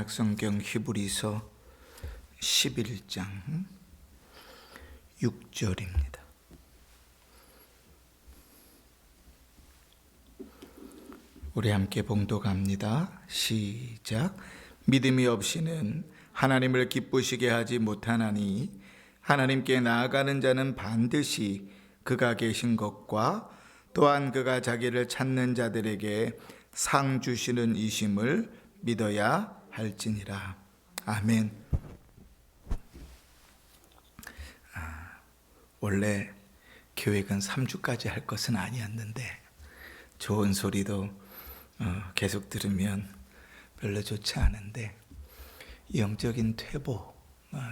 신약성경 히브리서 11장 6절입니다. 우리 함께 봉독합니다. 시작. 믿음이 없이는 하나님을 기쁘시게 하지 못하나니 하나님께 나아가는 자는 반드시 그가 계신 것과 또한 그가 자기를 찾는 자들에게 상 주시는 이심을 믿어야 할지니라. 아멘. 원래 계획은 3주까지 할 것은 아니었는데 좋은 소리도 계속 들으면 별로 좋지 않은데 영적인 퇴보,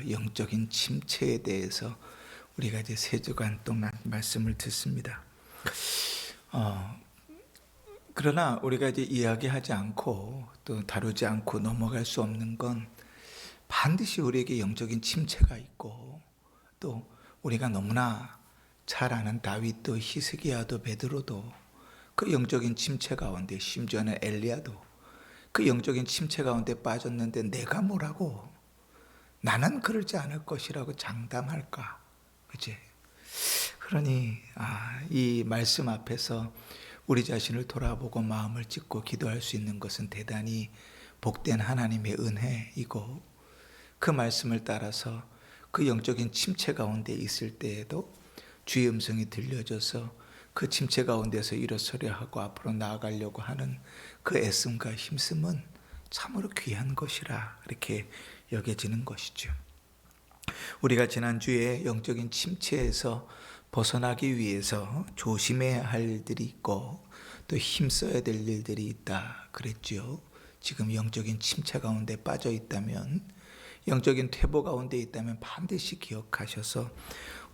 영적인 침체에 대해서 우리가 이제 3주간 동안 말씀을 듣습니다. 그러나 우리가 이제 이야기하지 않고 또 다루지 않고 넘어갈 수 없는 건 반드시 우리에게 영적인 침체가 있고, 또 우리가 너무나 잘 아는 다윗도 히스기야도 베드로도 그 영적인 침체 가운데, 심지어는 엘리야도 그 영적인 침체 가운데 빠졌는데 내가 뭐라고, 나는 그러지 않을 것이라고 장담할까? 그치? 그러니 이 말씀 앞에서 우리 자신을 돌아보고 마음을 찢고 기도할 수 있는 것은 대단히 복된 하나님의 은혜이고, 그 말씀을 따라서 그 영적인 침체 가운데 있을 때에도 주의 음성이 들려져서 그 침체 가운데서 일어서려 하고 앞으로 나아가려고 하는 그 애씀과 힘씀은 참으로 귀한 것이라 이렇게 여겨지는 것이죠. 우리가 지난주에 영적인 침체에서 벗어나기 위해서 조심해야 할 일들이 있고 또 힘써야 될 일들이 있다 그랬죠. 지금 영적인 침체 가운데 빠져 있다면, 영적인 퇴보 가운데 있다면 반드시 기억하셔서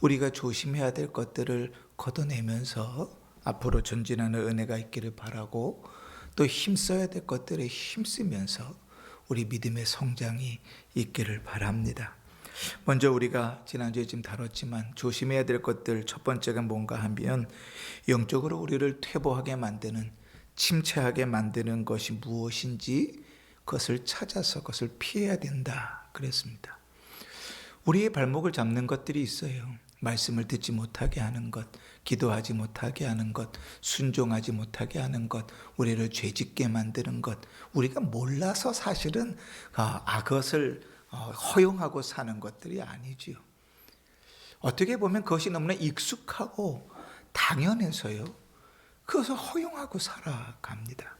우리가 조심해야 될 것들을 걷어내면서 앞으로 전진하는 은혜가 있기를 바라고, 또 힘써야 될 것들에 힘쓰면서 우리 믿음의 성장이 있기를 바랍니다. 먼저 우리가 지난주에 지금 다뤘지만 조심해야 될 것들, 첫 번째가 뭔가 하면 영적으로 우리를 퇴보하게 만드는, 침체하게 만드는 것이 무엇인지 그것을 찾아서 그것을 피해야 된다 그랬습니다. 우리의 발목을 잡는 것들이 있어요. 말씀을 듣지 못하게 하는 것, 기도하지 못하게 하는 것, 순종하지 못하게 하는 것, 우리를 죄짓게 만드는 것, 우리가 몰라서 사실은 그것을 허용하고 사는 것들이 아니지요. 어떻게 보면 그것이 너무나 익숙하고 당연해서요, 그것을 허용하고 살아갑니다.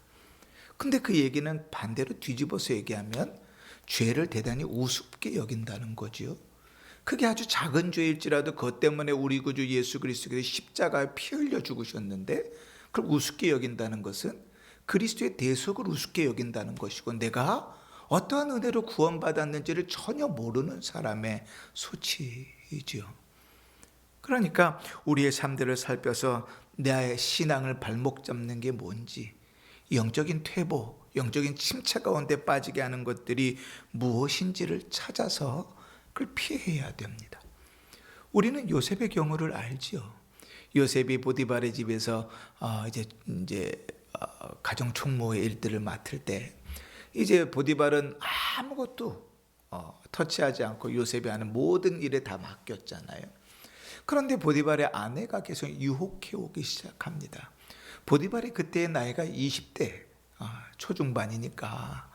근데 그 얘기는 반대로 뒤집어서 얘기하면 죄를 대단히 우습게 여긴다는 거지요. 그게 아주 작은 죄일지라도 그것 때문에 우리 구주 예수 그리스도께서 십자가에 피 흘려 죽으셨는데 그걸 우습게 여긴다는 것은 그리스도의 대속을 우습게 여긴다는 것이고, 내가 어떠한 은혜로 구원받았는지를 전혀 모르는 사람의 소치이지요. 그러니까 우리의 삶들을 살펴서 나의 신앙을 발목 잡는 게 뭔지, 영적인 퇴보, 영적인 침체 가운데 빠지게 하는 것들이 무엇인지를 찾아서 그걸 피해야 됩니다. 우리는 요셉의 경우를 알지요. 요셉이 보디발의 집에서 이제 가정 총무의 일들을 맡을 때, 이제 보디발은 아무것도 터치하지 않고 요셉이 하는 모든 일에 다 맡겼잖아요. 그런데 보디발의 아내가 계속 유혹해 오기 시작합니다. 보디발이 그때의 나이가 20대 초중반이니까,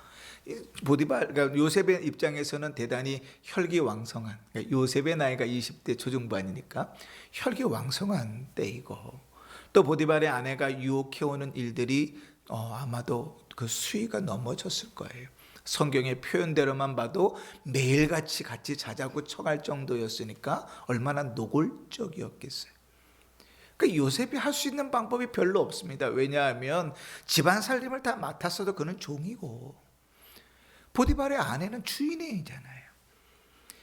그러니까 요셉의 입장에서는 대단히 혈기왕성한, 그러니까 요셉의 나이가 20대 초중반이니까 혈기왕성한 때이고, 또 보디발의 아내가 유혹해오는 일들이 아마도 그 수위가 넘어졌을 거예요. 성경의 표현대로만 봐도 매일같이 같이 자자고 청할 정도였으니까 얼마나 노골적이었겠어요. 그 요셉이 할 수 있는 방법이 별로 없습니다. 왜냐하면 집안 살림을 다 맡았어도 그는 종이고 보디발의 아내는 주인이잖아요.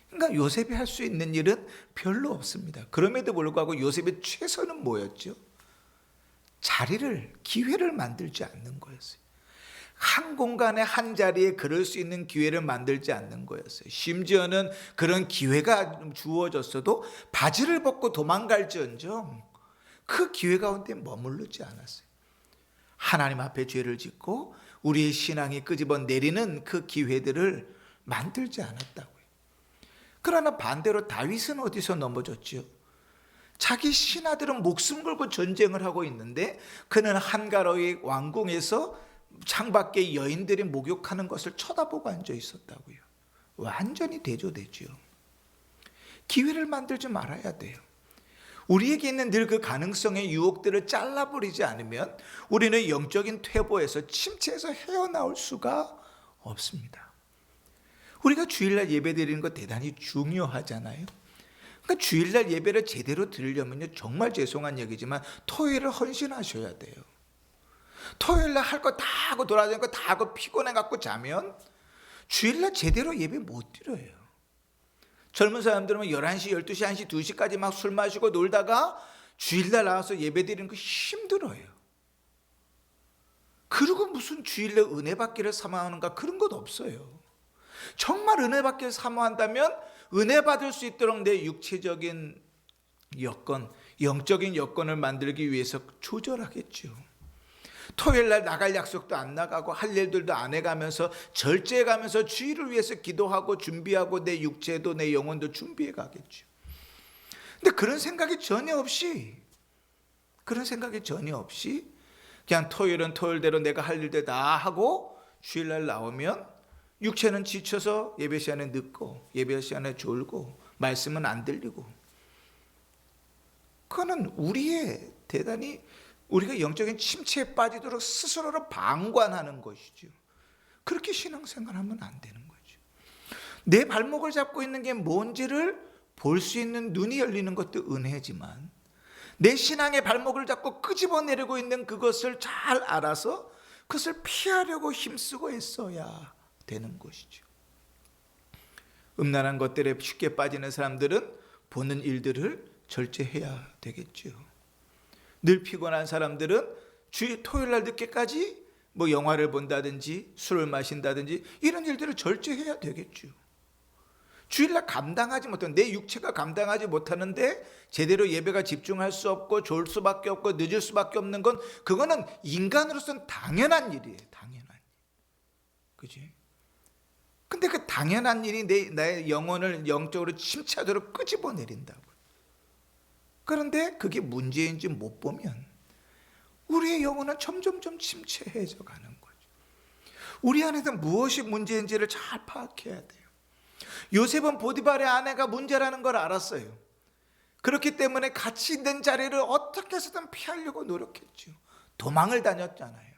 그러니까 요셉이 할 수 있는 일은 별로 없습니다. 그럼에도 불구하고 요셉의 최선은 뭐였죠? 자리를, 기회를 만들지 않는 거였어요. 한 공간에 한 자리에 그럴 수 있는 기회를 만들지 않는 거였어요. 심지어는 그런 기회가 주어졌어도 바지를 벗고 도망갈지언정 그 기회 가운데 머무르지 않았어요. 하나님 앞에 죄를 짓고 우리의 신앙이 끄집어 내리는 그 기회들을 만들지 않았다고요. 그러나 반대로 다윗은 어디서 넘어졌지요? 자기 신하들은 목숨 걸고 전쟁을 하고 있는데 그는 한가로이 왕궁에서 창밖에 여인들이 목욕하는 것을 쳐다보고 앉아 있었다고요. 완전히 대조되지요. 기회를 만들지 말아야 돼요. 우리에게 있는 늘 그 가능성의 유혹들을 잘라버리지 않으면 우리는 영적인 퇴보에서 침체에서 헤어나올 수가 없습니다. 우리가 주일날 예배 드리는 거 대단히 중요하잖아요. 그러니까 주일날 예배를 제대로 드리려면요, 정말 죄송한 얘기지만 토요일을 헌신하셔야 돼요. 토요일날 할 거 다 하고 돌아다니는 거 다 하고 피곤해갖고 자면 주일날 제대로 예배 못 드려요. 젊은 사람들은 11시, 12시, 1시, 2시까지 막 술 마시고 놀다가 주일날 나와서 예배 드리는 거 힘들어요. 그리고 무슨 주일날 은혜 받기를 사모하는가, 그런 것 없어요. 정말 은혜 받기를 사모한다면 은혜 받을 수 있도록 내 육체적인 여건, 영적인 여건을 만들기 위해서 조절하겠죠. 토요일날 나갈 약속도 안 나가고 할 일들도 안 해가면서 절제해가면서 주일을 위해서 기도하고 준비하고 내 육체도 내 영혼도 준비해 가겠죠. 근데 그런 생각이 전혀 없이 그냥 토요일은 토요일대로 내가 할 일들 다 하고 주일날 나오면 육체는 지쳐서 예배 시간에 늦고 예배 시간에 졸고 말씀은 안 들리고, 그거는 우리의 대단히 우리가 영적인 침체에 빠지도록 스스로를 방관하는 것이죠. 그렇게 신앙생활하면 안 되는 거죠. 내 발목을 잡고 있는 게 뭔지를 볼 수 있는 눈이 열리는 것도 은혜지만 내 신앙의 발목을 잡고 끄집어내리고 있는 그것을 잘 알아서 그것을 피하려고 힘쓰고 애써야 되는 것이죠. 음란한 것들에 쉽게 빠지는 사람들은 보는 일들을 절제해야 되겠죠. 늘 피곤한 사람들은 토요일날 늦게까지 영화를 본다든지 술을 마신다든지 이런 일들을 절제해야 되겠죠. 주일날 감당하지 못하는, 내 육체가 감당하지 못하는데 제대로 예배가 집중할 수 없고 졸 수밖에 없고 늦을 수밖에 없는 건, 그거는 인간으로서는 당연한 일이에요. 당연한 일. 그지? 근데 그 당연한 일이 나의 영혼을 영적으로 침체하도록 끄집어내린다고. 그런데 그게 문제인지 못 보면 우리의 영혼은 점점점 침체해져 가는 거죠. 우리 안에서 무엇이 문제인지를 잘 파악해야 돼요. 요셉은 보디발의 아내가 문제라는 걸 알았어요. 그렇기 때문에 같이 있는 자리를 어떻게 해서든 피하려고 노력했죠. 도망을 다녔잖아요.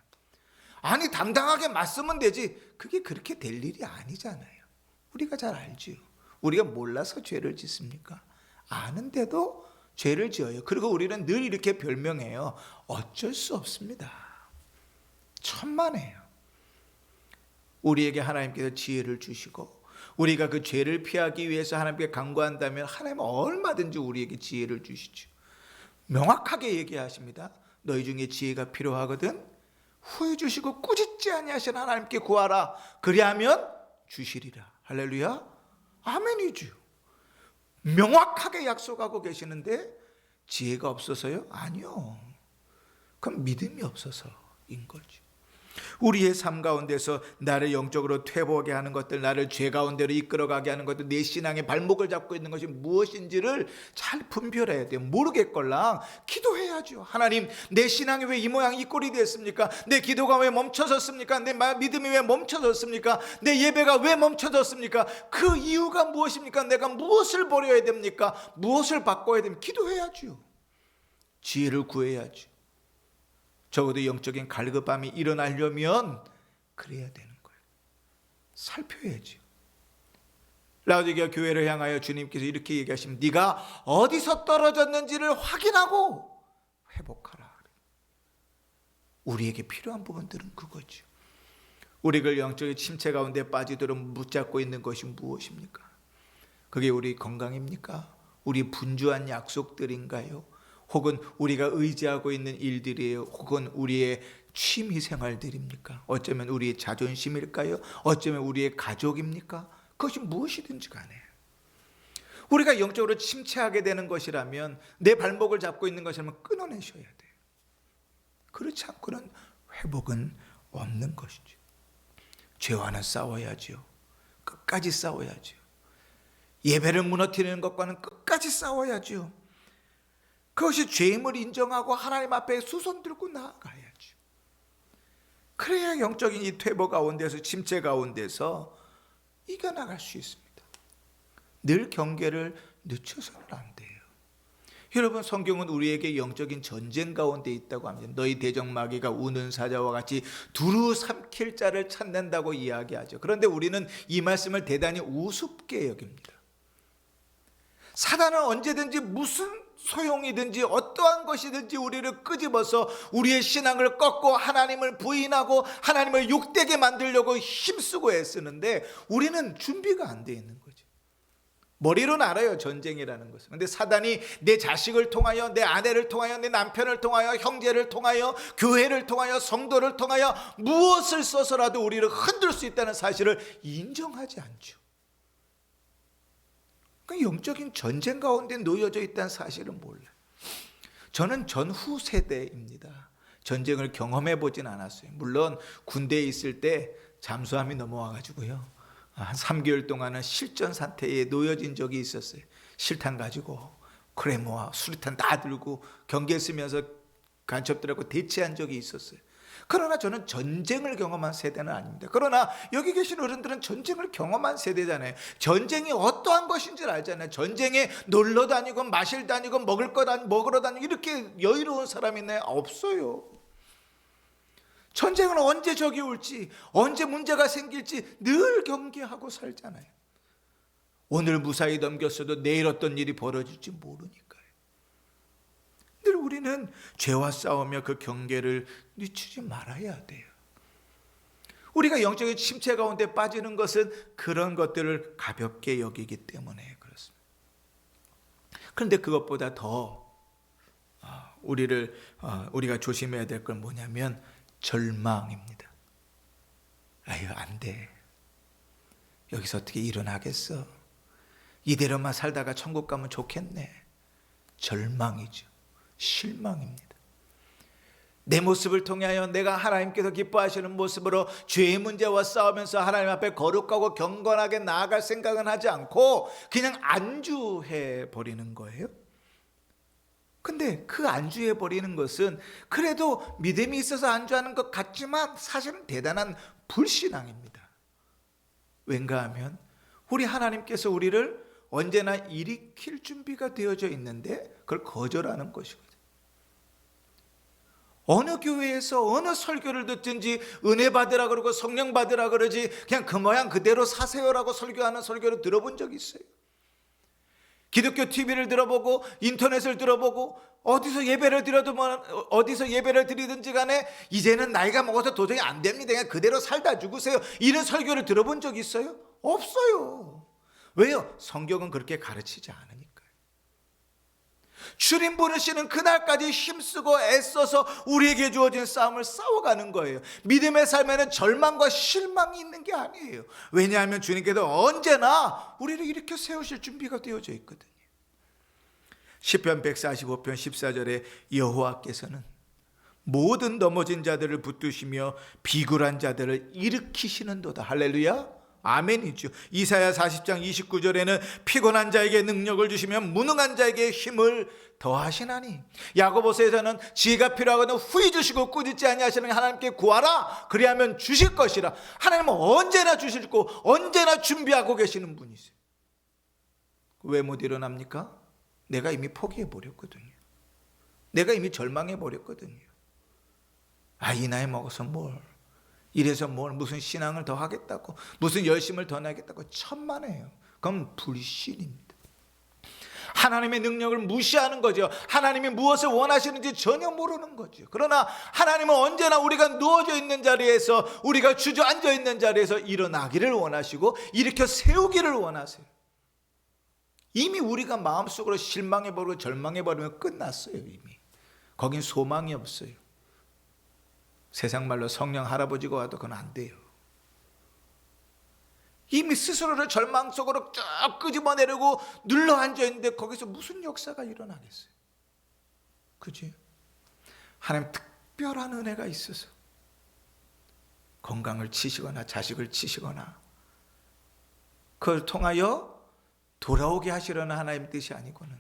아니, 당당하게 맞서면 되지. 그게 그렇게 될 일이 아니잖아요. 우리가 잘 알죠. 우리가 몰라서 죄를 짓습니까? 아는데도 죄를 지어요. 그리고 우리는 늘 이렇게 별명해요. 어쩔 수 없습니다. 천만에요. 우리에게 하나님께서 지혜를 주시고 우리가 그 죄를 피하기 위해서 하나님께 간구한다면 하나님은 얼마든지 우리에게 지혜를 주시죠. 명확하게 얘기하십니다. 너희 중에 지혜가 필요하거든 후회 주시고 꾸짖지 아니하신 하나님께 구하라. 그리하면 주시리라. 할렐루야. 아멘이죠. 명확하게 약속하고 계시는데 지혜가 없어서요? 아니요. 그럼 믿음이 없어서인 거죠. 우리의 삶 가운데서 나를 영적으로 퇴보하게 하는 것들, 나를 죄 가운데로 이끌어가게 하는 것들, 내 신앙의 발목을 잡고 있는 것이 무엇인지를 잘 분별해야 돼요. 모르겠걸랑 기도해야죠. 하나님, 내 신앙이 왜 이 모양 이 꼴이 됐습니까? 내 기도가 왜 멈춰졌습니까? 내 믿음이 왜 멈춰졌습니까? 내 예배가 왜 멈춰졌습니까? 그 이유가 무엇입니까? 내가 무엇을 버려야 됩니까? 무엇을 바꿔야 됩니까? 기도해야죠. 지혜를 구해야죠. 적어도 영적인 갈급함이 일어나려면 그래야 되는 거예요. 살펴야죠. 라오디게아 교회를 향하여 주님께서 이렇게 얘기하시면 네가 어디서 떨어졌는지를 확인하고 회복하라. 우리에게 필요한 부분들은 그거죠. 우리가 영적인 침체 가운데 빠지도록 붙잡고 있는 것이 무엇입니까? 그게 우리 건강입니까? 우리 분주한 약속들인가요? 혹은 우리가 의지하고 있는 일들이에요? 혹은 우리의 취미 생활들입니까? 어쩌면 우리의 자존심일까요? 어쩌면 우리의 가족입니까? 그것이 무엇이든지 간에 우리가 영적으로 침체하게 되는 것이라면, 내 발목을 잡고 있는 것이라면 끊어내셔야 돼요. 그렇지 않고는 회복은 없는 것이죠. 죄와는 싸워야죠. 끝까지 싸워야죠. 예배를 무너뜨리는 것과는 끝까지 싸워야죠. 그것이 죄임을 인정하고 하나님 앞에 수손 들고 나아가야죠. 그래야 영적인 이 퇴보 가운데서, 침체 가운데서 이겨나갈 수 있습니다. 늘 경계를 늦춰서는 안 돼요. 여러분, 성경은 우리에게 영적인 전쟁 가운데 있다고 합니다. 너희 대적마귀가 우는 사자와 같이 두루 삼킬 자를 찾는다고 이야기하죠. 그런데 우리는 이 말씀을 대단히 우습게 여깁니다. 사단은 언제든지 무슨 소용이든지 어떠한 것이든지 우리를 끄집어서 우리의 신앙을 꺾고 하나님을 부인하고 하나님을 욕되게 만들려고 힘쓰고 애쓰는데 우리는 준비가 안 돼 있는 거죠. 머리로는 알아요, 전쟁이라는 것은. 그런데 사단이 내 자식을 통하여, 내 아내를 통하여, 내 남편을 통하여, 형제를 통하여, 교회를 통하여, 성도를 통하여 무엇을 써서라도 우리를 흔들 수 있다는 사실을 인정하지 않죠. 그러니까 영적인 전쟁 가운데 놓여져 있다는 사실은 몰라요. 저는 전후 세대입니다. 전쟁을 경험해 보진 않았어요. 물론 군대에 있을 때 잠수함이 넘어와가지고요, 한 3개월 동안은 실전 상태에 놓여진 적이 있었어요. 실탄 가지고 크레모와 수리탄 다 들고 경계 쓰면서 간첩들하고 대치한 적이 있었어요. 그러나 저는 전쟁을 경험한 세대는 아닙니다. 그러나 여기 계신 어른들은 전쟁을 경험한 세대잖아요. 전쟁이 어떠한 것인지 알잖아요. 전쟁에 놀러 다니고 마실 다니고 먹으러 다니고 이렇게 여유로운 사람이 있나요? 없어요. 전쟁은 언제 적이 올지, 언제 문제가 생길지 늘 경계하고 살잖아요. 오늘 무사히 넘겼어도 내일 어떤 일이 벌어질지 모르니까요. 늘 우리는 죄와 싸우며 그 경계를 늦추지 말아야 돼요. 우리가 영적인 침체 가운데 빠지는 것은 그런 것들을 가볍게 여기기 때문에 그렇습니다. 그런데 그것보다 더 우리가 조심해야 될 건 뭐냐면 절망입니다. 아유, 안 돼. 여기서 어떻게 일어나겠어? 이대로만 살다가 천국 가면 좋겠네. 절망이죠. 실망입니다. 내 모습을 통하여 내가 하나님께서 기뻐하시는 모습으로 죄의 문제와 싸우면서 하나님 앞에 거룩하고 경건하게 나아갈 생각은 하지 않고 그냥 안주해 버리는 거예요. 근데 그 안주해 버리는 것은 그래도 믿음이 있어서 안주하는 것 같지만 사실은 대단한 불신앙입니다. 왠가 하면 우리 하나님께서 우리를 언제나 일으킬 준비가 되어져 있는데 그걸 거절하는 것이거든요. 어느 교회에서 어느 설교를 듣든지 은혜 받으라 그러고 성령 받으라 그러지 그냥 그 모양 그대로 사세요라고 설교하는 설교를 들어본 적이 있어요. 기독교 TV를 들어보고 인터넷을 들어보고 어디서 예배를 드리든지 간에 이제는 나이가 먹어서 도저히 안 됩니다. 그냥 그대로 살다 죽으세요. 이런 설교를 들어본 적 있어요? 없어요. 왜요? 성경은 그렇게 가르치지 않으니까요. 주님 부르시는 그날까지 힘쓰고 애써서 우리에게 주어진 싸움을 싸워가는 거예요. 믿음의 삶에는 절망과 실망이 있는 게 아니에요. 왜냐하면 주님께서 언제나 우리를 일으켜 세우실 준비가 되어져 있거든요. 시편 145편 14절에 여호와께서는 모든 넘어진 자들을 붙드시며 비굴한 자들을 일으키시는도다. 할렐루야. 아멘이죠. 이사야 40장 29절에는 피곤한 자에게 능력을 주시며 무능한 자에게 힘을 더하시나니, 야고보서에서는 지혜가 필요하거든 후히 주시고 꾸짖지 아니하시는 하나님께 구하라 그리하면 주실 것이라. 하나님은 언제나 주시고 언제나 준비하고 계시는 분이세요. 왜 못 일어납니까? 내가 이미 포기해 버렸거든요. 내가 이미 절망해 버렸거든요. 이 나이 먹어서 뭘, 이래서 뭘, 무슨 신앙을 더 하겠다고, 무슨 열심을 더 내겠다고. 천만에요. 그건 불신입니다. 하나님의 능력을 무시하는 거죠. 하나님이 무엇을 원하시는지 전혀 모르는 거죠. 그러나 하나님은 언제나 우리가 누워져 있는 자리에서, 우리가 주저앉아 있는 자리에서 일어나기를 원하시고 일으켜 세우기를 원하세요. 이미 우리가 마음속으로 실망해버리고 절망해버리면 끝났어요. 이미 거긴 소망이 없어요. 세상 말로 성령 할아버지가 와도 그건 안 돼요. 이미 스스로를 절망 속으로 쭉 끄집어내려고 눌러 앉아있는데 거기서 무슨 역사가 일어나겠어요? 그지? 하나님 특별한 은혜가 있어서 건강을 치시거나 자식을 치시거나 그걸 통하여 돌아오게 하시려는 하나님의 뜻이 아니고는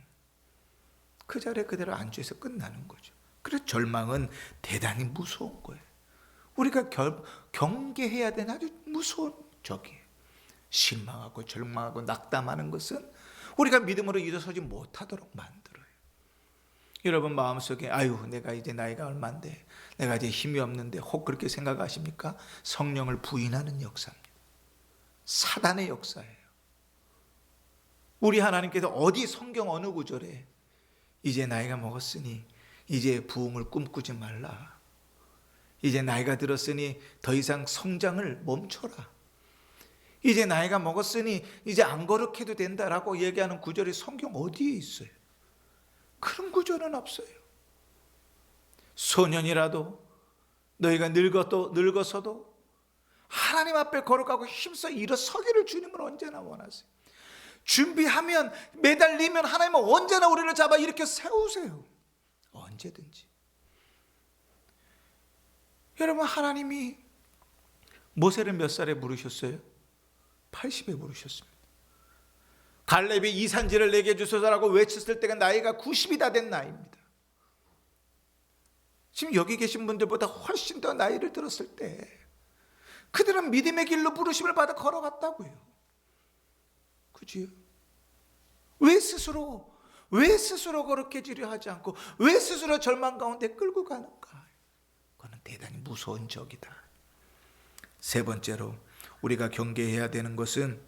그 자리에 그대로 안주해서 끝나는 거죠. 그래서 절망은 대단히 무서운 거예요. 우리가 경계해야 되는 아주 무서운 적이에요. 실망하고 절망하고 낙담하는 것은 우리가 믿음으로 일어서지 못하도록 만들어요. 여러분 마음속에 아유 내가 이제 나이가 얼마인데 내가 이제 힘이 없는데 혹 그렇게 생각하십니까? 성령을 부인하는 역사입니다. 사단의 역사예요. 우리 하나님께서 어디 성경 어느 구절에 이제 나이가 먹었으니 이제 부흥을 꿈꾸지 말라. 이제 나이가 들었으니 더 이상 성장을 멈춰라. 이제 나이가 먹었으니 이제 안 거룩해도 된다라고 얘기하는 구절이 성경 어디에 있어요? 그런 구절은 없어요. 소년이라도 너희가 늙어서도 하나님 앞에 거룩하고 힘써 일어서기를 주님은 언제나 원하세요. 준비하면 매달리면 하나님은 언제나 우리를 잡아 일으켜 세우세요. 언제든지. 여러분 하나님이 모세를 몇 살에 부르셨어요? 80에 부르셨습니다. 갈렙이 이 산지를 내게 주소서라고 외쳤을 때가 나이가 90이 다 된 나이입니다. 지금 여기 계신 분들보다 훨씬 더 나이를 들었을 때 그들은 믿음의 길로 부르심을 받아 걸어갔다고요. 그지요? 왜 스스로 거룩해지려 하지 않고 왜 스스로 절망 가운데 끌고 가는가? 그거는 대단히 무서운 적이다. 세 번째로 우리가 경계해야 되는 것은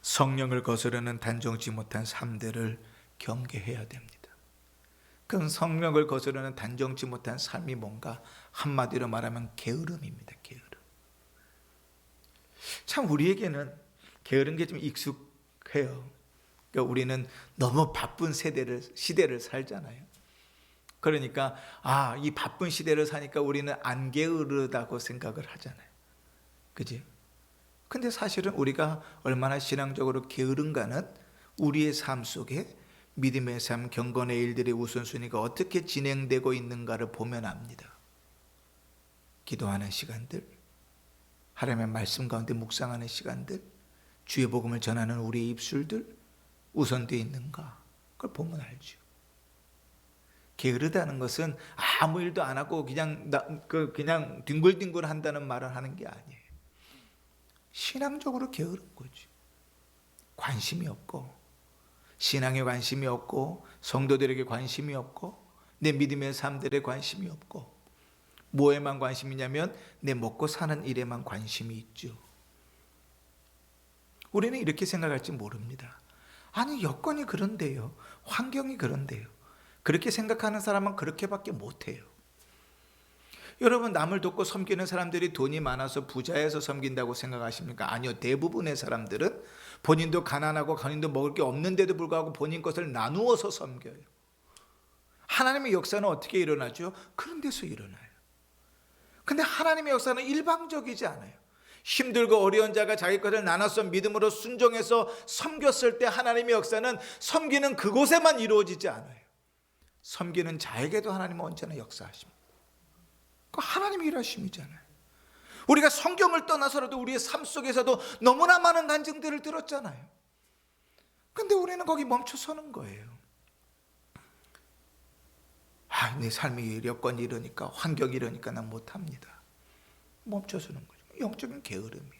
성령을 거스르는 단정치 못한 삶들을 경계해야 됩니다. 그건 성령을 거스르는 단정치 못한 삶이 뭔가 한마디로 말하면 게으름입니다. 게으름. 참 우리에게는 게으른 게 좀 익숙해요. 그러니까 우리는 너무 바쁜 시대를 살잖아요. 그러니까 이 바쁜 시대를 사니까 우리는 안 게으르다고 생각을 하잖아요. 그지? 근데 사실은 우리가 얼마나 신앙적으로 게으른가는 우리의 삶 속에 믿음의 삶, 경건의 일들의 우선순위가 어떻게 진행되고 있는가를 보면 압니다. 기도하는 시간들, 하나님의 말씀 가운데 묵상하는 시간들, 주의 복음을 전하는 우리의 입술들 우선되어 있는가? 그걸 보면 알죠. 게으르다는 것은 아무 일도 안 하고 그냥 뒹굴뒹굴 한다는 말을 하는 게 아니에요. 신앙적으로 게으른 거죠. 관심이 없고 신앙에 관심이 없고 성도들에게 관심이 없고 내 믿음의 삶들에 관심이 없고 뭐에만 관심이 있냐면 내 먹고 사는 일에만 관심이 있죠. 우리는 이렇게 생각할지 모릅니다. 아니 여건이 그런데요. 환경이 그런데요. 그렇게 생각하는 사람은 그렇게밖에 못해요. 여러분 남을 돕고 섬기는 사람들이 돈이 많아서 부자여서 섬긴다고 생각하십니까? 아니요. 대부분의 사람들은 본인도 가난하고 본인도 먹을 게 없는데도 불구하고 본인 것을 나누어서 섬겨요. 하나님의 역사는 어떻게 일어나죠? 그런 데서 일어나요. 근데 하나님의 역사는 일방적이지 않아요. 힘들고 어려운 자가 자기 것을 나눠서 믿음으로 순종해서 섬겼을 때 하나님의 역사는 섬기는 그곳에만 이루어지지 않아요. 섬기는 자에게도 하나님은 언제나 역사하십니다. 그 하나님의 일하심이잖아요. 우리가 성경을 떠나서라도 우리의 삶 속에서도 너무나 많은 간증들을 들었잖아요. 근데 우리는 거기 멈춰서는 거예요. 내 삶이 여건이 이러니까 환경이 이러니까 난 못합니다. 멈춰서는 거죠. 영적인 게으름이에요.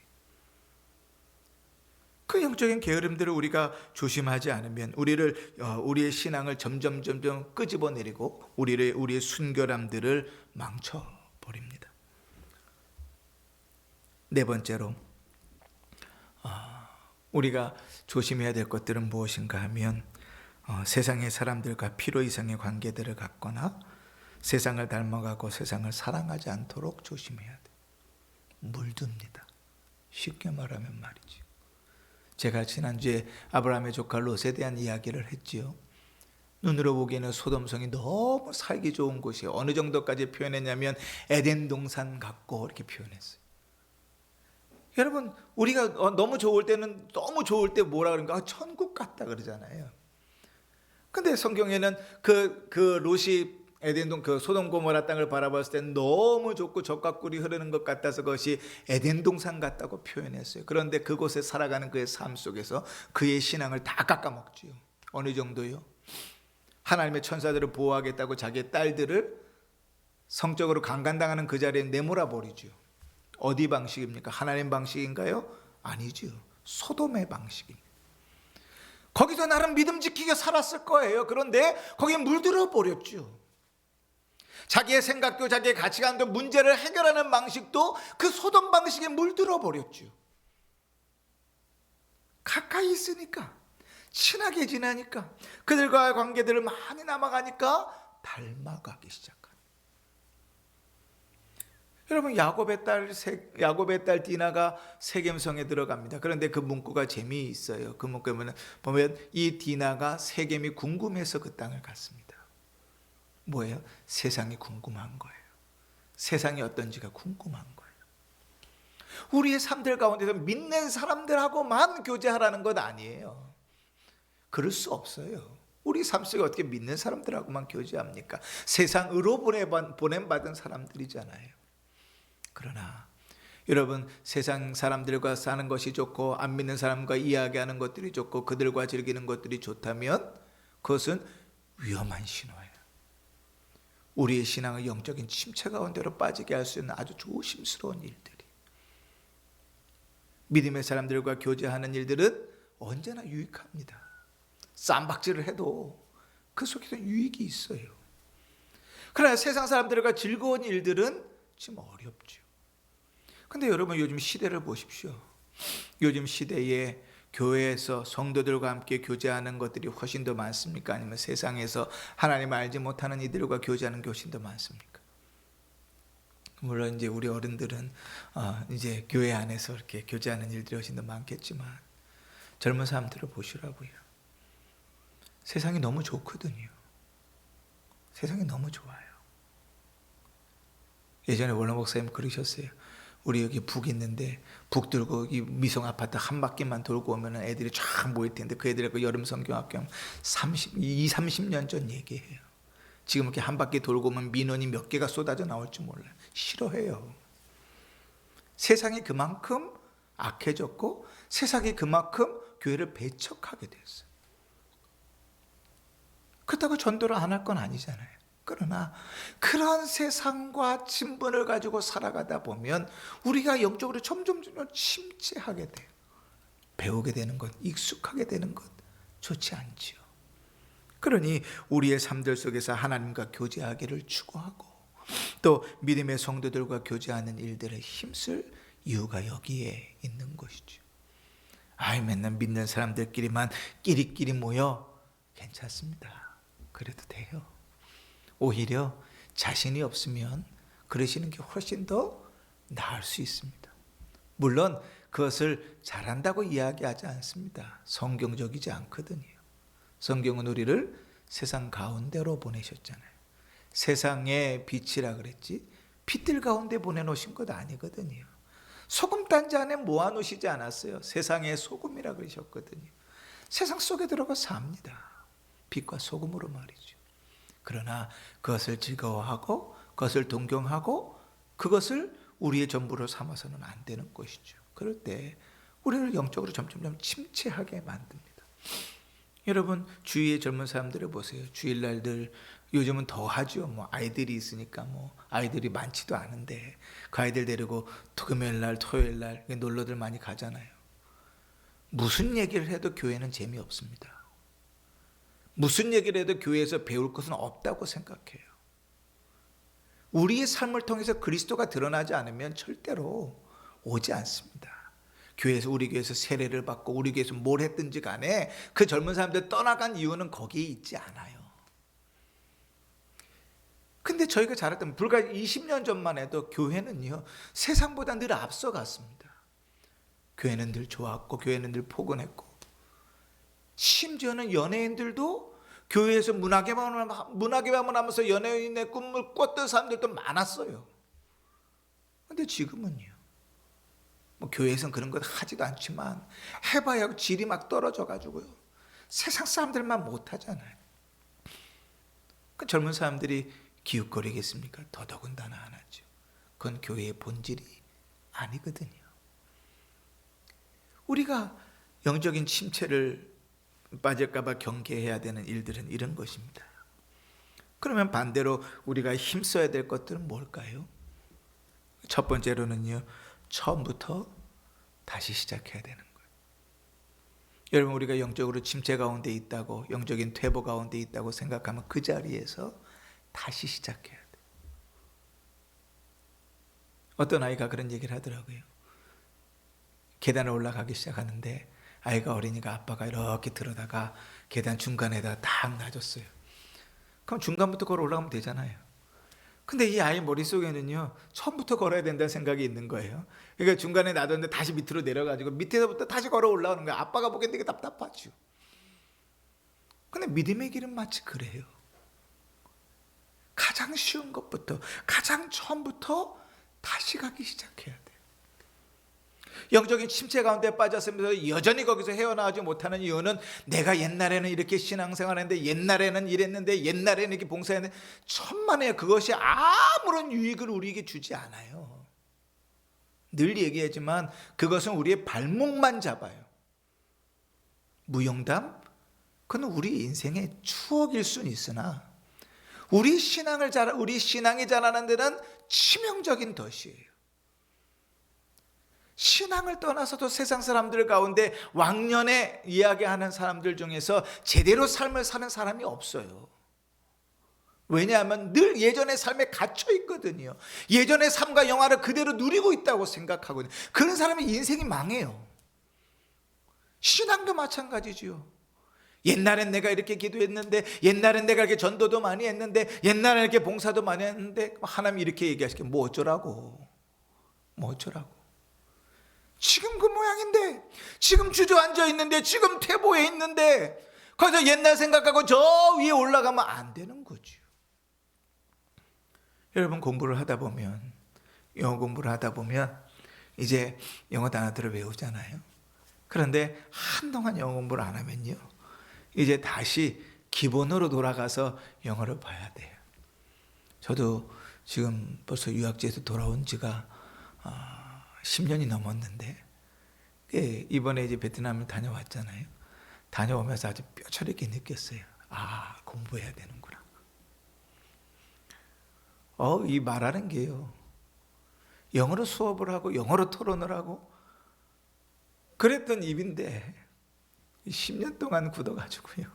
그 영적인 게으름들을 우리가 조심하지 않으면 우리의 신앙을 점점 끄집어내리고 우리의 순결함들을 망쳐버립니다. 네 번째로 우리가 조심해야 될 것들은 무엇인가 하면 세상의 사람들과 필요 이상의 관계들을 갖거나 세상을 닮아가고 세상을 사랑하지 않도록 조심해야 돼요. 물듭니다. 쉽게 말하면 말이죠. 제가 지난주에 아브라함의 조카 롯에 대한 이야기를 했지요. 눈으로 보기에는 소돔성이 너무 살기 좋은 곳이에요. 어느 정도까지 표현했냐면 에덴 동산 같고 이렇게 표현했어요. 여러분 우리가 너무 좋을 때는 너무 좋을 때 뭐라 그런가? 천국 같다 그러잖아요. 근데 성경에는 그 롯이 에덴동 그 소돔 고모라 땅을 바라봤을 때 너무 좋고 젖과 꿀이 흐르는 것 같아서 그것이 에덴 동산 같다고 표현했어요. 그런데 그곳에 살아가는 그의 삶 속에서 그의 신앙을 다 깎아먹지요. 어느 정도요? 하나님의 천사들을 보호하겠다고 자기의 딸들을 성적으로 강간당하는 그 자리에 내몰아 버리죠. 어디 방식입니까? 하나님 방식인가요? 아니죠. 소돔의 방식입니다. 거기서 나름 믿음 지키게 살았을 거예요. 그런데 거기에 물들어 버렸죠. 자기의 생각도 자기의 가치관도 문제를 해결하는 방식도 그 소돔 방식에 물들어 버렸죠. 가까이 있으니까, 친하게 지내니까, 그들과의 관계들을 많이 남아가니까 닮아가기 시작합니다. 여러분, 야곱의 딸 디나가 세겜성에 들어갑니다. 그런데 그 문구가 재미있어요. 그 문구에 보면 이 디나가 세겜이 궁금해서 그 땅을 갔습니다. 뭐예요? 세상이 궁금한 거예요. 세상이 어떤지가 궁금한 거예요. 우리의 삶들 가운데서 믿는 사람들하고만 교제하라는 것 아니에요. 그럴 수 없어요. 우리 삶 속에 어떻게 믿는 사람들하고만 교제합니까? 세상으로 보냄받은 사람들이잖아요. 그러나 여러분, 세상 사람들과 사는 것이 좋고 안 믿는 사람과 이야기하는 것들이 좋고 그들과 즐기는 것들이 좋다면 그것은 위험한 신호예요. 우리의 신앙을 영적인 침체 가운데로 빠지게 할 수 있는 아주 조심스러운 일들이. 믿음의 사람들과 교제하는 일들은 언제나 유익합니다. 쌈박질을 해도 그 속에서 유익이 있어요. 그러나 세상 사람들과 즐거운 일들은 좀 어렵죠. 근데 여러분, 요즘 시대를 보십시오. 요즘 시대에 교회에서 성도들과 함께 교제하는 것들이 훨씬 더 많습니까? 아니면 세상에서 하나님을 알지 못하는 이들과 교제하는 게 훨씬 더 많습니까? 물론 이제 우리 어른들은 이제 교회 안에서 이렇게 교제하는 일들이 훨씬 더 많겠지만 젊은 사람들을 보시라고요. 세상이 너무 좋거든요. 세상이 너무 좋아요. 예전에 원로 목사님 그러셨어요. 우리 여기 북 있는데 북 들고 이 미성 아파트 한 바퀴만 돌고 오면 애들이 쫙 모일 텐데 그 애들이 그 여름 성경학교 하면 30년 전 얘기해요. 지금 이렇게 한 바퀴 돌고 오면 민원이 몇 개가 쏟아져 나올지 몰라요. 싫어해요. 세상이 그만큼 악해졌고 세상이 그만큼 교회를 배척하게 됐어요. 그렇다고 전도를 안 할 건 아니잖아요. 그러나 그런 세상과 친분을 가지고 살아가다 보면 우리가 영적으로 점점 침체하게 돼요. 배우게 되는 것, 익숙하게 되는 것 좋지 않지요. 그러니 우리의 삶들 속에서 하나님과 교제하기를 추구하고 또 믿음의 성도들과 교제하는 일들에 힘쓸 이유가 여기에 있는 것이죠. 맨날 믿는 사람들끼리만 끼리끼리 모여 괜찮습니다. 그래도 돼요. 오히려 자신이 없으면 그러시는 게 훨씬 더 나을 수 있습니다. 물론 그것을 잘한다고 이야기하지 않습니다. 성경적이지 않거든요. 성경은 우리를 세상 가운데로 보내셨잖아요. 세상의 빛이라 그랬지 빛들 가운데 보내놓으신 것 아니거든요. 소금단지 안에 모아놓으시지 않았어요. 세상의 소금이라 그러셨거든요. 세상 속에 들어가 삽니다. 빛과 소금으로 말이죠. 그러나 그것을 즐거워하고 그것을 동경하고 그것을 우리의 전부로 삼아서는 안 되는 것이죠. 그럴 때 우리를 영적으로 점점 침체하게 만듭니다. 여러분, 주위의 젊은 사람들을 보세요. 주일날들 요즘은 더 하죠. 아이들이 있으니까 아이들이 많지도 않은데 그 아이들 데리고 금요일날 토요일날 놀러들 많이 가잖아요. 무슨 얘기를 해도 교회는 재미없습니다. 무슨 얘기를 해도 교회에서 배울 것은 없다고 생각해요. 우리의 삶을 통해서 그리스도가 드러나지 않으면 절대로 오지 않습니다. 우리 교회에서 세례를 받고 우리 교회에서 뭘 했든지 간에 그 젊은 사람들 떠나간 이유는 거기에 있지 않아요. 근데 저희가 자랐던 불과 20년 전만 해도 교회는요 세상보다 늘 앞서갔습니다. 교회는 늘 좋았고 교회는 늘 포근했고 심지어는 연예인들도 교회에서 문화개방을 하면서 연예인의 꿈을 꿨던 사람들도 많았어요. 근데 지금은요 교회에서는 그런 것 하지도 않지만 해봐야 질이 막 떨어져 가지고요 세상 사람들만 못하잖아요. 그 젊은 사람들이 기웃거리겠습니까? 더더군다나 안 하죠. 그건 교회의 본질이 아니거든요. 우리가 영적인 침체를 빠질까 봐 경계해야 되는 일들은 이런 것입니다. 그러면 반대로 우리가 힘써야 될 것들은 뭘까요? 첫 번째로는요, 처음부터 다시 시작해야 되는 거예요. 여러분, 우리가 영적으로 침체 가운데 있다고, 영적인 퇴보 가운데 있다고 생각하면 그 자리에서 다시 시작해야 돼요. 어떤 아이가 그런 얘기를 하더라고요. 계단을 올라가기 시작하는데 아이가 어리니까 아빠가 이렇게 들어다가 계단 중간에다 딱 놔줬어요. 그럼 중간부터 걸어 올라가면 되잖아요. 근데 이 아이 머릿속에는요, 처음부터 걸어야 된다는 생각이 있는 거예요. 그러니까 중간에 놔뒀는데 다시 밑으로 내려가지고 밑에서부터 다시 걸어 올라오는 거예요. 아빠가 보기엔 되게 답답하죠. 근데 믿음의 길은 마치 그래요. 가장 쉬운 것부터, 가장 처음부터 다시 가기 시작해야 돼요. 영적인 침체 가운데 빠졌으면서 여전히 거기서 헤어나오지 못하는 이유는 내가 옛날에는 이렇게 신앙생활했는데, 옛날에는 이랬는데, 옛날에는 이렇게 봉사했는데, 천만에 그것이 아무런 유익을 우리에게 주지 않아요. 늘 얘기하지만 그것은 우리의 발목만 잡아요. 무용담? 그건 우리 인생의 추억일 수는 있으나 우리 신앙이 자라는 데는 치명적인 덫이에요. 신앙을 떠나서도 세상 사람들 가운데 왕년에 이야기하는 사람들 중에서 제대로 삶을 사는 사람이 없어요. 왜냐하면 늘 예전의 삶에 갇혀 있거든요. 예전의 삶과 영화를 그대로 누리고 있다고 생각하거든요. 그런 사람의 인생이 망해요. 신앙도 마찬가지죠. 옛날엔 내가 이렇게 기도했는데, 옛날엔 내가 이렇게 전도도 많이 했는데, 옛날엔 이렇게 봉사도 많이 했는데, 하나님이 이렇게 얘기하시게 뭐 어쩌라고. 지금 그 모양인데, 지금 주저앉아 있는데, 지금 퇴보해 있는데, 거기서 옛날 생각하고 저 위에 올라가면 안 되는 거죠. 여러분, 영어 공부를 하다 보면 이제 영어 단어들을 외우잖아요. 그런데 한동안 영어 공부를 안 하면요, 이제 다시 기본으로 돌아가서 영어를 봐야 돼요. 저도 지금 벌써 유학지에서 돌아온 지가 10년이 넘었는데, 이번에 이제 베트남을 다녀왔잖아요. 다녀오면서 아주 뼈저리게 느꼈어요. 공부해야 되는구나. 이 말하는 게요, 영어로 수업을 하고 영어로 토론을 하고 그랬던 입인데 10년 동안 굳어가지고요,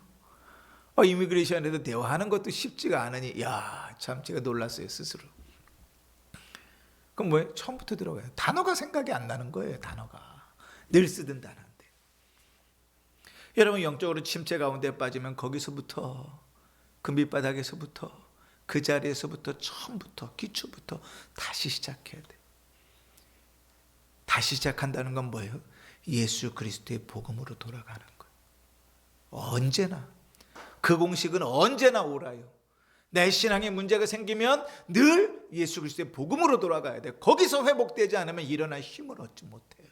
이미그레이션에도 대화하는 것도 쉽지가 않으니, 참 제가 놀랐어요, 스스로. 그럼 뭐예요? 처음부터 들어가요. 단어가 생각이 안 나는 거예요. 단어가 늘 쓰던 단어인데. 여러분, 영적으로 침체 가운데 빠지면 거기서부터, 그 밑바닥에서부터, 그 자리에서부터, 처음부터, 기초부터 다시 시작해야 돼요. 다시 시작한다는 건 뭐예요? 예수 그리스도의 복음으로 돌아가는 거예요. 언제나 그 공식은 언제나 옳아요. 내 신앙에 문제가 생기면 늘 예수 그리스도의 복음으로 돌아가야 돼요. 거기서 회복되지 않으면 일어날 힘을 얻지 못해요.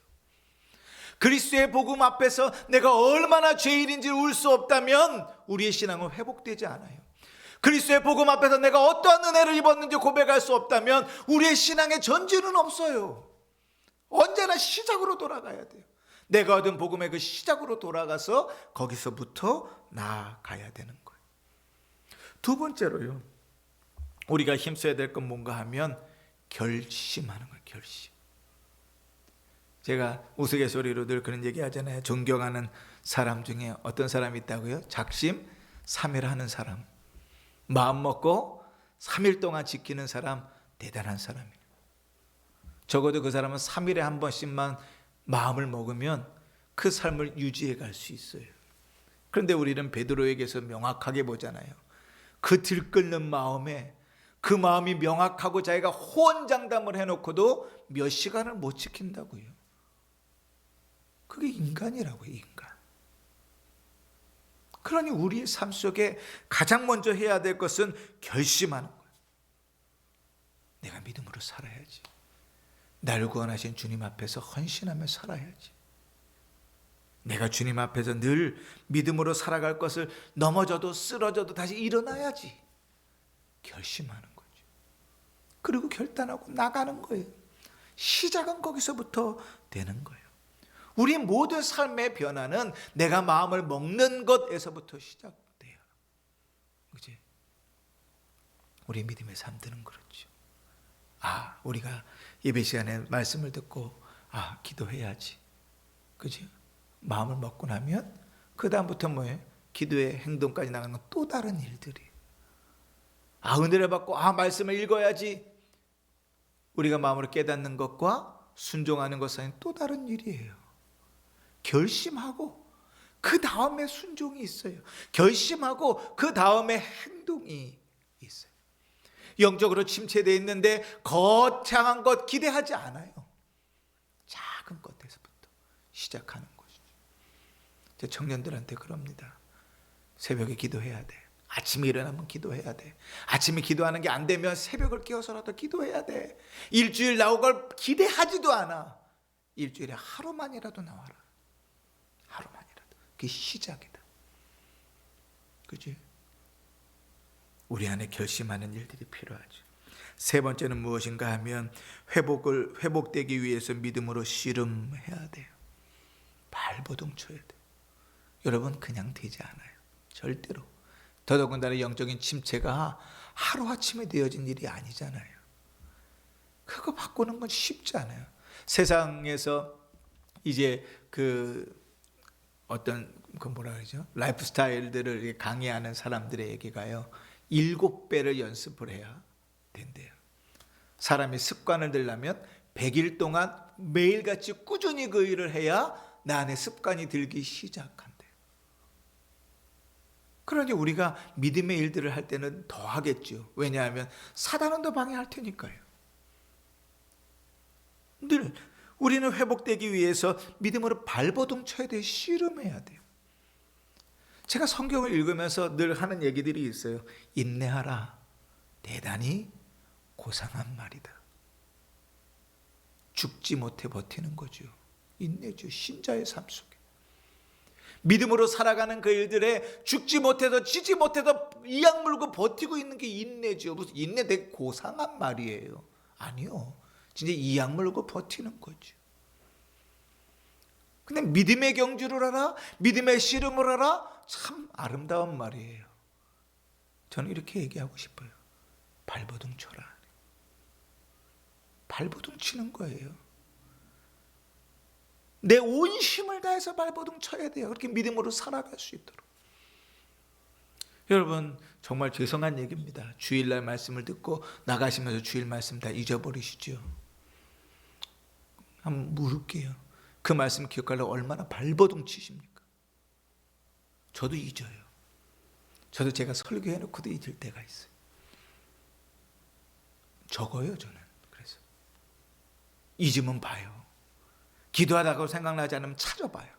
그리스도의 복음 앞에서 내가 얼마나 죄인인지 울 수 없다면 우리의 신앙은 회복되지 않아요. 그리스도의 복음 앞에서 내가 어떠한 은혜를 입었는지 고백할 수 없다면 우리의 신앙의 전진은 없어요. 언제나 시작으로 돌아가야 돼요. 내가 얻은 복음의 그 시작으로 돌아가서 거기서부터 나아가야 되는 거예요. 두 번째로요, 우리가 힘써야 될 건 뭔가 하면 결심하는 거예요. 결심. 제가 우스갯소리로 늘 그런 얘기 하잖아요. 존경하는 사람 중에 어떤 사람이 있다고요? 작심 삼일하는 사람. 마음 먹고 3일 동안 지키는 사람, 대단한 사람이에요. 적어도 그 사람은 3일에 한 번씩만 마음을 먹으면 그 삶을 유지해 갈 수 있어요. 그런데 우리는 베드로에게서 명확하게 보잖아요. 그 들끓는 마음에, 그 마음이 명확하고 자기가 호언장담을 해놓고도 몇 시간을 못 지킨다고요. 그게 인간이라고요, 인간. 그러니 우리의 삶 속에 가장 먼저 해야 될 것은 결심하는 거예요. 내가 믿음으로 살아야지. 나를 구원하신 주님 앞에서 헌신하며 살아야지. 내가 주님 앞에서 늘 믿음으로 살아갈 것을, 넘어져도 쓰러져도 다시 일어나야지. 결심하는 거예요. 그리고 결단하고 나가는 거예요. 시작은 거기서부터 되는 거예요. 우리 모든 삶의 변화는 내가 마음을 먹는 것에서부터 시작돼요. 그치? 우리 믿음의 삶들은 그렇죠. 우리가 예배 시간에 말씀을 듣고 기도해야지. 그치? 마음을 먹고 나면 그 다음부터 뭐예요? 기도의 행동까지 나가는 건 또 다른 일들이. 은혜를 받고 말씀을 읽어야지. 우리가 마음으로 깨닫는 것과 순종하는 것 사이는 또 다른 일이에요. 결심하고 그 다음에 순종이 있어요. 결심하고 그 다음에 행동이 있어요. 영적으로 침체되어 있는데 거창한 것 기대하지 않아요. 작은 것에서부터 시작하는 것이죠. 제 청년들한테 그럽니다. 새벽에 기도해야 돼. 아침에 일어나면 기도해야 돼. 아침에 기도하는 게 안 되면 새벽을 깨워서라도 기도해야 돼. 일주일 나올 걸 기대하지도 않아. 일주일에 하루만이라도 나와라. 하루만이라도. 그게 시작이다. 그치? 우리 안에 결심하는 일들이 필요하죠. 세 번째는 무엇인가 하면 회복되기 위해서 믿음으로 씨름해야 돼요. 발버둥 쳐야 돼요. 여러분, 그냥 되지 않아요. 절대로. 더더군다나 영적인 침체가 하루아침에 되어진 일이 아니잖아요. 그거 바꾸는 건 쉽지 않아요. 세상에서 이제 뭐라 그러죠? 라이프 스타일들을 강의하는 사람들에게가요, 7배를 연습을 해야 된대요. 사람이 습관을 들려면 100일 동안 매일같이 꾸준히 그 일을 해야 나 안에 습관이 들기 시작한대요. 그러니 우리가 믿음의 일들을 할 때는 더 하겠죠. 왜냐하면 사단은 더 방해할 테니까요. 늘 우리는 회복되기 위해서 믿음으로 발버둥 쳐야 돼요. 씨름해야 돼요. 제가 성경을 읽으면서 늘 하는 얘기들이 있어요. 인내하라. 대단히 고상한 말이다. 죽지 못해 버티는 거죠. 인내죠. 신자의 삶 속에. 믿음으로 살아가는 그 일들에 죽지 못해서 지지 못해서 이악 물고 버티고 있는 게 인내죠. 무슨 인내 되게 고상한 말이에요. 아니요. 진짜 이악 물고 버티는 거죠. 근데 믿음의 경주를 하라, 믿음의 씨름을 하라, 참 아름다운 말이에요. 저는 이렇게 얘기하고 싶어요. 발버둥 쳐라. 발버둥 치는 거예요. 내 온 힘을 다해서 발버둥 쳐야 돼요. 그렇게 믿음으로 살아갈 수 있도록. 여러분, 정말 죄송한 얘기입니다. 주일날 말씀을 듣고 나가시면서 주일 말씀 다 잊어버리시죠. 한번 물을게요. 그 말씀 기억하려고 얼마나 발버둥 치십니까? 저도 잊어요. 저도 제가 설교해놓고도 잊을 때가 있어요. 적어요, 저는. 그래서 잊으면 봐요. 기도하다가 생각나지 않으면 찾아봐요.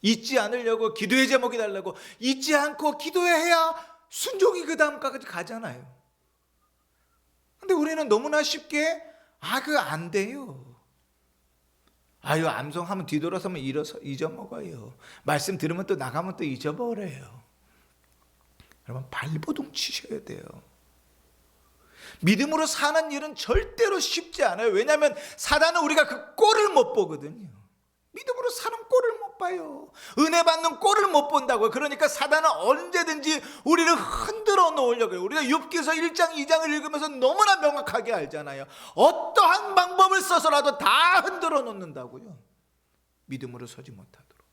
잊지 않으려고 기도의 제목이 달라고 잊지 않고 기도해야 순종이 그 다음까지 가잖아요. 근데 우리는 너무나 쉽게 그거 안 돼요. 암송하면 뒤돌아서면 잊어먹어요. 말씀 들으면 또 나가면 또 잊어버려요. 여러분, 발버둥 치셔야 돼요. 믿음으로 사는 일은 절대로 쉽지 않아요. 왜냐하면 사단은 우리가 그 꼴을 못 보거든요. 믿음으로 사는 꼴을 못 봐요. 은혜 받는 꼴을 못 본다고요. 그러니까 사단은 언제든지 우리를 흔들어 놓으려고 해요. 우리가 욥기서 1장 2장을 읽으면서 너무나 명확하게 알잖아요. 어떠한 방법을 써서라도 다 흔들어 놓는다고요. 믿음으로 서지 못하도록.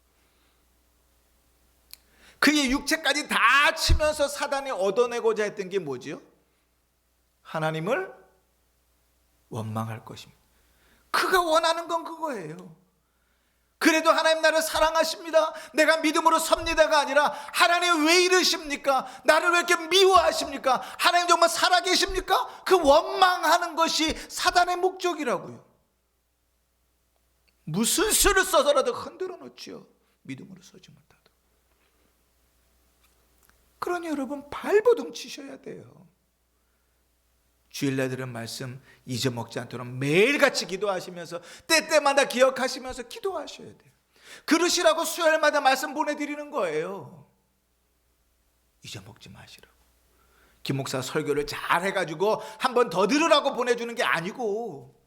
그의 육체까지 다 치면서 사단이 얻어내고자 했던 게 뭐지요? 하나님을 원망할 것입니다. 그가 원하는 건 그거예요. 그래도 하나님 나를 사랑하십니다. 내가 믿음으로 섭니다가 아니라 하나님 왜 이러십니까? 나를 왜 이렇게 미워하십니까? 하나님 정말 살아계십니까? 그 원망하는 것이 사단의 목적이라고요. 무슨 수를 써서라도 흔들어 놓지요. 믿음으로 서지 못하도록. 그러니 여러분, 발버둥 치셔야 돼요. 주일날 들은 말씀 잊어먹지 않도록 매일같이 기도하시면서 때때마다 기억하시면서 기도하셔야 돼요. 그러시라고 수요일마다 말씀 보내드리는 거예요. 잊어먹지 마시라고. 김 목사 설교를 잘 해가지고 한 번 더 들으라고 보내주는 게 아니고,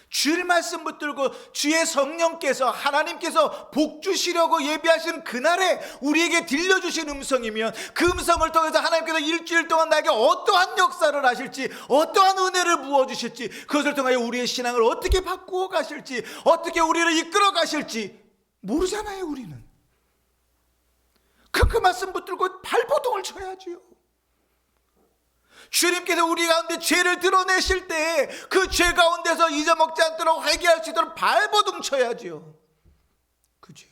주일 말씀 붙들고 주의 성령께서, 하나님께서 복 주시려고 예비하신 그날에 우리에게 들려주신 음성이면, 그 음성을 통해서 하나님께서 일주일 동안 나에게 어떠한 역사를 하실지, 어떠한 은혜를 부어주실지, 그것을 통하여 우리의 신앙을 어떻게 바꾸어 가실지, 어떻게 우리를 이끌어 가실지 모르잖아요. 우리는 그 말씀 붙들고 발버둥을 쳐야지요. 주님께서 우리 가운데 죄를 드러내실 때 그 죄 가운데서 잊어먹지 않도록 회개할 수 있도록 발버둥 쳐야지요. 그죠?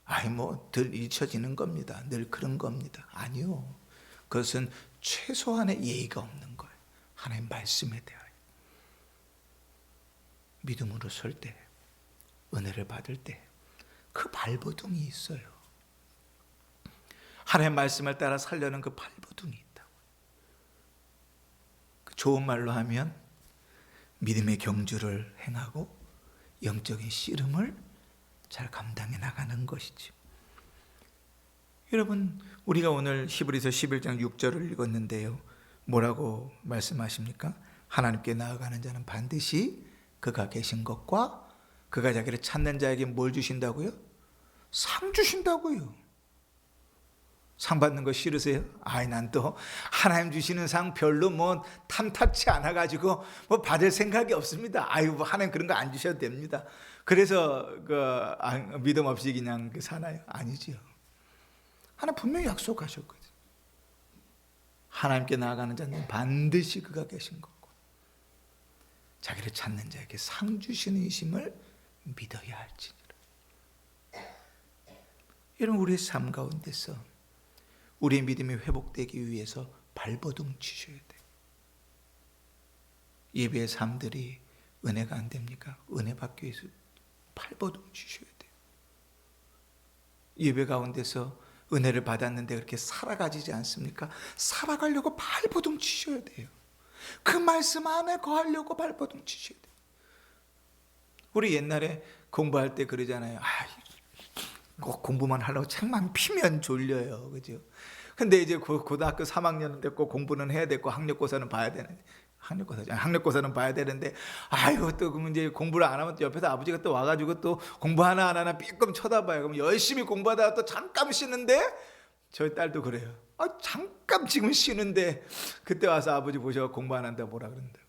아이 늘 잊혀지는 겁니다. 늘 그런 겁니다. 아니요. 그것은 최소한의 예의가 없는 거예요. 하나님 말씀에 대하여 믿음으로 설 때, 은혜를 받을 때 그 발버둥이 있어요. 하나님의 말씀을 따라 살려는 그 발버둥이 있다고. 좋은 말로 하면 믿음의 경주를 행하고 영적인 씨름을 잘 감당해 나가는 것이죠. 여러분, 우리가 오늘 히브리서 11장 6절을 읽었는데요, 뭐라고 말씀하십니까? 하나님께 나아가는 자는 반드시 그가 계신 것과 그가 자기를 찾는 자에게 뭘 주신다고요? 상 주신다고요. 상 받는 거 싫으세요? 난 또 하나님 주시는 상 별로 탐탁치 않아가지고 받을 생각이 없습니다. 하나님 그런 거 안 주셔도 됩니다. 그래서 믿음 없이 그냥 사나요? 아니지요. 하나님 분명히 약속하셨거든요. 하나님께 나아가는 자는 반드시 그가 계신 거고 자기를 찾는 자에게 상 주시는 이심을 믿어야 할지니라. 여러분, 우리의 삶 가운데서 우리의 믿음이 회복되기 위해서 발버둥 치셔야 돼요. 예배의 삶들이 은혜가 안 됩니까? 은혜 받기 위해서 발버둥 치셔야 돼요. 예배 가운데서 은혜를 받았는데 그렇게 살아가지지 않습니까? 살아가려고 발버둥 치셔야 돼요. 그 말씀 안에 거하려고 발버둥 치셔야 돼요. 우리 옛날에 공부할 때 그러잖아요. 꼭 공부만 하려고 책만 피면 졸려요. 그죠? 근데 이제 고등학교 3학년은 됐고 공부는 해야 됐고 학력고사는 봐야 되는데, 학력고사는 봐야 되는데, 또 이제 공부를 안 하면 또 옆에서 아버지가 또 와가지고 또 공부 하나 안 하나 삐끔 쳐다봐요. 그럼 열심히 공부하다가 또 잠깐 쉬는데, 저희 딸도 그래요. 잠깐 지금 쉬는데 그때 와서 아버지 보셔서 공부 안 한다고 뭐라 그런다고.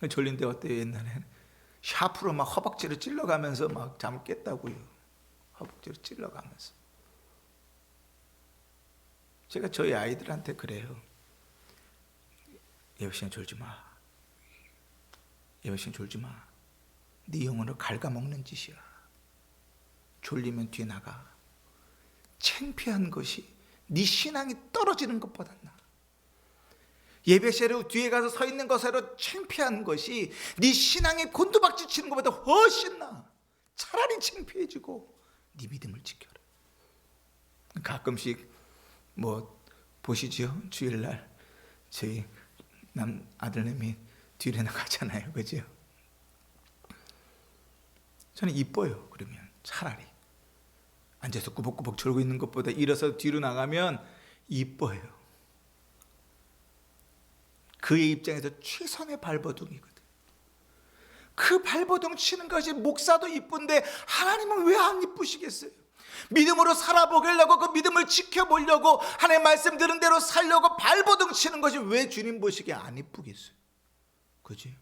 졸린데 어때요? 옛날에는 샤프로 막 허벅지를 찔러가면서 막 잠을 깼다고요. 허벅지를 찔러가면서. 제가 저희 아이들한테 그래요. 예배시간 졸지 마. 예배시간 졸지 마. 네 영혼을 갉아먹는 짓이야. 졸리면 뒤에 나가. 창피한 것이 네 신앙이 떨어지는 것보다 나. 예배시간에 뒤에 가서 서 있는 것으로 창피한 것이 네 신앙이 곤두박질 치는 것보다 훨씬 나. 차라리 창피해지고 네 믿음을 지켜라. 가끔씩 보시죠. 주일날 저희 아들내미 뒤에 나가잖아요. 그죠? 저는 이뻐요. 그러면 차라리 앉아서 꾸벅꾸벅 졸고 있는 것보다 일어서 뒤로 나가면 이뻐요. 그의 입장에서 최선의 발버둥이거든. 그 발버둥 치는 것이 목사도 이쁜데 하나님은 왜 안 이쁘시겠어요? 믿음으로 살아보려고, 그 믿음을 지켜보려고, 하나님 말씀 들은 대로 살려고 발버둥 치는 것이 왜 주님 보시기에 안 이쁘겠어요? 그지?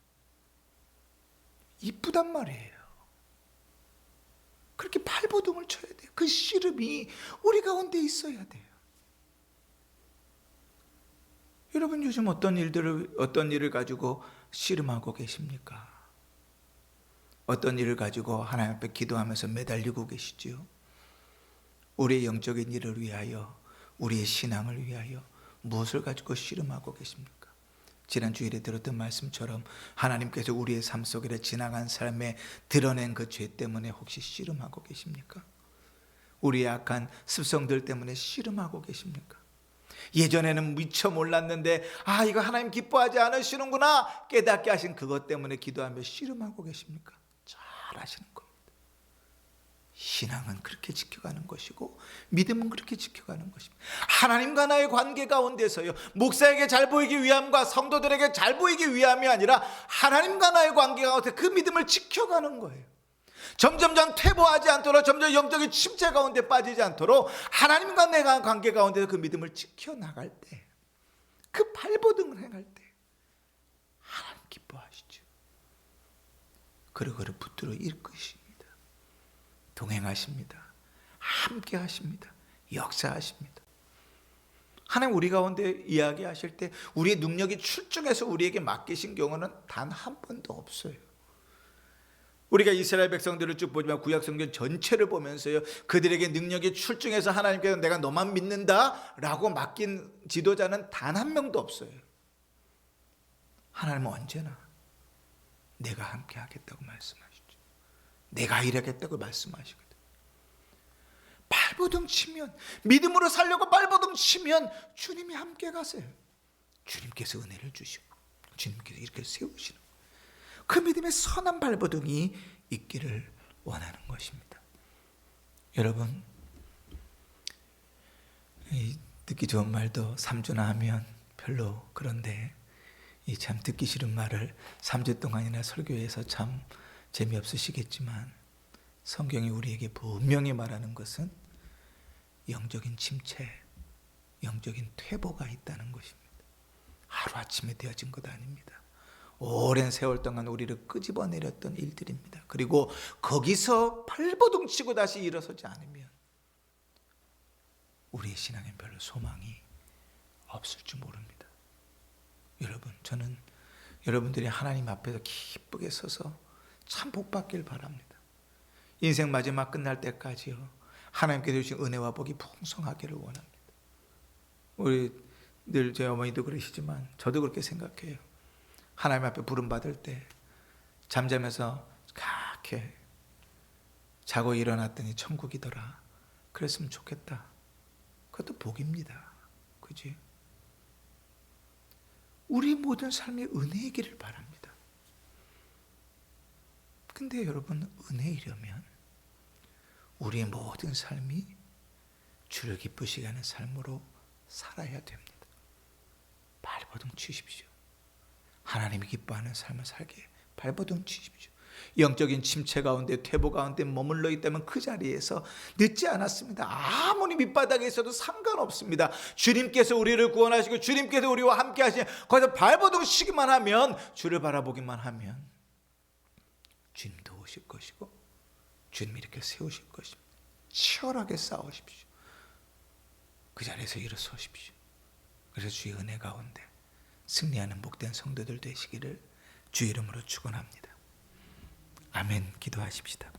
이쁘단 말이에요. 그렇게 발버둥을 쳐야 돼요. 그 씨름이 우리 가운데 있어야 돼요. 여러분, 요즘 어떤 일을 가지고 씨름하고 계십니까? 어떤 일을 가지고 하나님 앞에 기도하면서 매달리고 계시지요? 우리의 영적인 일을 위하여, 우리의 신앙을 위하여 무엇을 가지고 씨름하고 계십니까? 지난 주일에 들었던 말씀처럼 하나님께서 우리의 삶 속에 지나간 삶에 드러낸 그 죄 때문에 혹시 씨름하고 계십니까? 우리의 악한 습성들 때문에 씨름하고 계십니까? 예전에는 미처 몰랐는데 이거 하나님 기뻐하지 않으시는구나 깨닫게 하신 그것 때문에 기도하며 씨름하고 계십니까? 잘 아시는 겁니다. 신앙은 그렇게 지켜가는 것이고 믿음은 그렇게 지켜가는 것입니다. 하나님과 나의 관계 가운데서요, 목사에게 잘 보이기 위함과 성도들에게 잘 보이기 위함이 아니라 하나님과 나의 관계 가운데 그 믿음을 지켜가는 거예요. 점점점 퇴보하지 않도록, 점점 영적인 침체 가운데 빠지지 않도록 하나님과 내가 관계 가운데서 그 믿음을 지켜나갈 때, 그 발버둥을 행할 때 하나님 기뻐하시죠. 그리고 그를 붙들어 이끄십니다. 동행하십니다. 함께 하십니다. 역사하십니다. 하나님 우리 가운데 이야기하실 때 우리의 능력이 출중해서 우리에게 맡기신 경우는 단 한 번도 없어요. 우리가 이스라엘 백성들을 쭉 보지만 구약 성경 전체를 보면서요, 그들에게 능력이 출중해서 하나님께서 내가 너만 믿는다라고 맡긴 지도자는 단 한 명도 없어요. 하나님은 언제나 내가 함께 하겠다고 말씀하시죠. 내가 일하겠다고 말씀하시거든요. 발버둥 치면, 믿음으로 살려고 발버둥 치면 주님이 함께 가세요. 주님께서 은혜를 주시고 주님께서 이렇게 세우시는, 그 믿음의 선한 발버둥이 있기를 원하는 것입니다. 여러분, 듣기 좋은 말도 3주나 하면 별로 그런데, 이 참 듣기 싫은 말을 3주 동안이나 설교해서 참 재미없으시겠지만, 성경이 우리에게 분명히 말하는 것은 영적인 침체, 영적인 퇴보가 있다는 것입니다. 하루아침에 되어진 것 아닙니다. 오랜 세월 동안 우리를 끄집어내렸던 일들입니다. 그리고 거기서 발버둥 치고 다시 일어서지 않으면 우리의 신앙엔 별로 소망이 없을 줄 모릅니다. 여러분, 저는 여러분들이 하나님 앞에서 기쁘게 서서 참 복받길 바랍니다. 인생 마지막 끝날 때까지요, 하나님께서 주신 은혜와 복이 풍성하기를 원합니다. 우리 늘 제 어머니도 그러시지만 저도 그렇게 생각해요. 하나님 앞에 부름받을 때 잠자면서 그렇게 자고 일어났더니 천국이더라, 그랬으면 좋겠다. 그것도 복입니다. 그지? 우리 모든 삶이 은혜이기를 바랍니다. 근데 여러분, 은혜이려면 우리의 모든 삶이 주를 기쁘시게 하는 삶으로 살아야 됩니다. 발버둥 치십시오. 하나님이 기뻐하는 삶을 살게 발버둥 치십시오. 영적인 침체 가운데, 퇴보 가운데 머물러 있다면 그 자리에서 늦지 않았습니다. 아무리 밑바닥에 있어도 상관없습니다. 주님께서 우리를 구원하시고 주님께서 우리와 함께 하시니 거기서 발버둥 치기만 하면, 주를 바라보기만 하면 주님도 오실 것이고 주님이 이렇게 세우실 것입니다. 치열하게 싸우십시오. 그 자리에서 일어서십시오. 그래서 주의 은혜 가운데 승리하는 복된 성도들 되시기를 주 이름으로 축원합니다. 아멘. 기도하십시다.